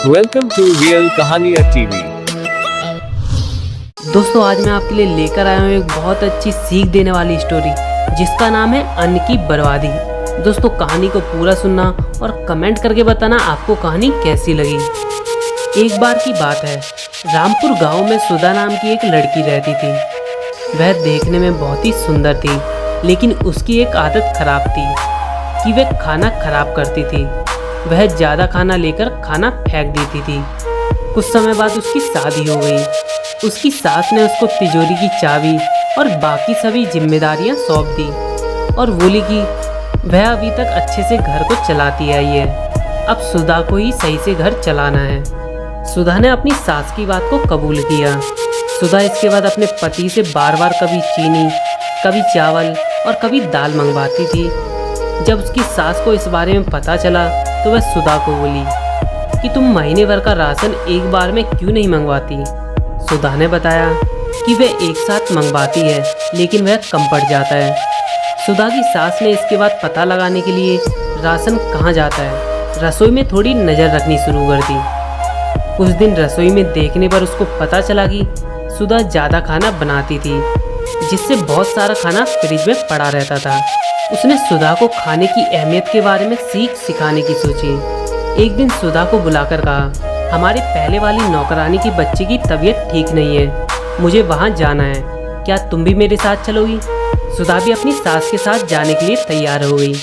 Welcome to Real Kahaniya TV। दोस्तों आज मैं आपके लिए लेकर आया हूँ एक बहुत अच्छी सीख देने वाली स्टोरी जिसका नाम है अन्न की बर्बादी। दोस्तों कहानी को पूरा सुनना और कमेंट करके बताना आपको कहानी कैसी लगी। एक बार की बात है, रामपुर गांव में सुधा नाम की एक लड़की रहती थी। वह देखने में बहुत ही सुंदर थी, लेकिन उसकी एक आदत खराब थी कि वह खाना खराब करती थी। वह ज़्यादा खाना लेकर खाना फेंक देती थी। कुछ समय बाद उसकी शादी हो गई। उसकी सास ने उसको तिजोरी की चाबी और बाकी सभी जिम्मेदारियां सौंप दी और बोली कि वह अभी तक अच्छे से घर को चलाती आई है, अब सुधा को ही सही से घर चलाना है। सुधा ने अपनी सास की बात को कबूल किया। सुधा इसके बाद अपने पति से बार बार कभी चीनी, कभी चावल और कभी दाल मंगवाती थी। जब उसकी सास को इस बारे में पता चला तो वह सुधा को बोली कि तुम महीने भर का राशन एक बार में क्यों नहीं मंगवाती। सुधा ने बताया कि वह एक साथ मंगवाती है, लेकिन वह कम पड़ जाता है। सुधा की सास ने इसके बाद पता लगाने के लिए राशन कहाँ जाता है, रसोई में थोड़ी नज़र रखनी शुरू कर दी। कुछ दिन रसोई में देखने पर उसको पता चला कि सुधा ज़्यादा खाना बनाती थी, जिससे बहुत सारा खाना फ्रिज में पड़ा रहता था। उसने सुधा को खाने की अहमियत के बारे में सीख सिखाने की सोची। एक दिन सुधा को बुलाकर कहा, हमारे पहले वाली नौकरानी की बच्ची की तबीयत ठीक नहीं है, मुझे वहाँ जाना है, क्या तुम भी मेरे साथ चलोगी। सुधा भी अपनी सास के साथ जाने के लिए तैयार हो गई।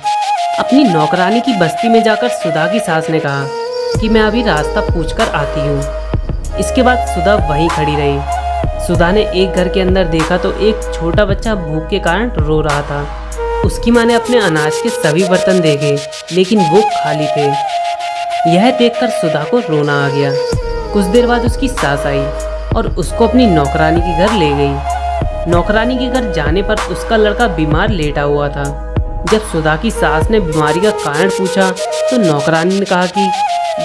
अपनी नौकरानी की बस्ती में जाकर सुधा की सास ने कहा कि मैं अभी रास्ता पूछकर आती हूँ। इसके बाद सुधा वहीं खड़ी रही। सुधा ने एक घर के अंदर देखा तो एक छोटा बच्चा भूख के कारण रो रहा था। उसकी माँ ने अपने अनाज के सभी बर्तन देखे, लेकिन वो खाली थे। यह देखकर सुधा को रोना आ गया। कुछ देर बाद उसकी सास आई और उसको अपनी नौकरानी के घर ले गई। नौकरानी के घर जाने पर उसका लड़का बीमार लेटा हुआ था। जब सुधा की सास ने बीमारी का कारण पूछा तो नौकरानी ने कहा कि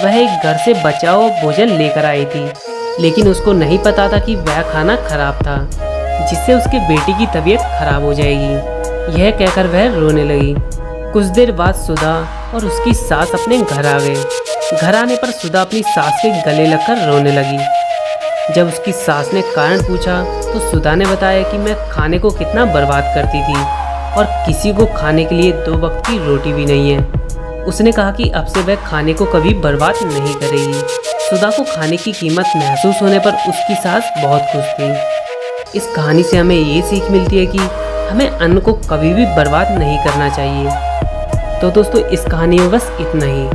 वह एक घर से बचा हुआ भोजन लेकर आई थी, लेकिन उसको नहीं पता था कि वह खाना खराब था, जिससे उसके बेटी की तबीयत खराब हो जाएगी। यह कहकर वह रोने लगी। कुछ देर बाद सुधा और उसकी सास अपने घर आ गए। घर आने पर सुधा अपनी सास के गले लगकर रोने लगी। जब उसकी सास ने कारण पूछा तो सुधा ने बताया कि मैं खाने को कितना बर्बाद करती थी और किसी को खाने के लिए 2 वक्त की रोटी भी नहीं है। उसने कहा कि अब से वह खाने को कभी बर्बाद नहीं करेगी। सुधा को खाने की कीमत महसूस होने पर उसकी सास बहुत खुश थी। इस कहानी से हमें ये सीख मिलती है कि हमें अन्न को कभी भी बर्बाद नहीं करना चाहिए। तो दोस्तों इस कहानी में बस इतना ही।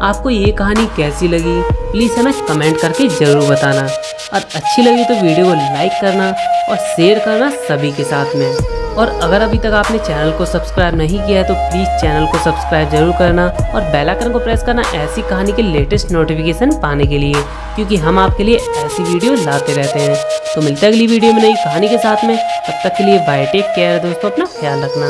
आपको ये कहानी कैसी लगी प्लीज़ हमें कमेंट करके ज़रूर बताना, और अच्छी लगी तो वीडियो को लाइक करना और शेयर करना सभी के साथ में। और अगर अभी तक आपने चैनल को सब्सक्राइब नहीं किया है तो प्लीज़ चैनल को सब्सक्राइब जरूर करना और बेल आइकन को प्रेस करना ऐसी कहानी के लेटेस्ट नोटिफिकेशन पाने के लिए, क्योंकि हम आपके लिए ऐसी वीडियो लाते रहते हैं। तो मिलते हैं अगली वीडियो में नई कहानी के साथ में। तब तक के लिए बाय, टेक केयर दोस्तों, अपना ख्याल रखना।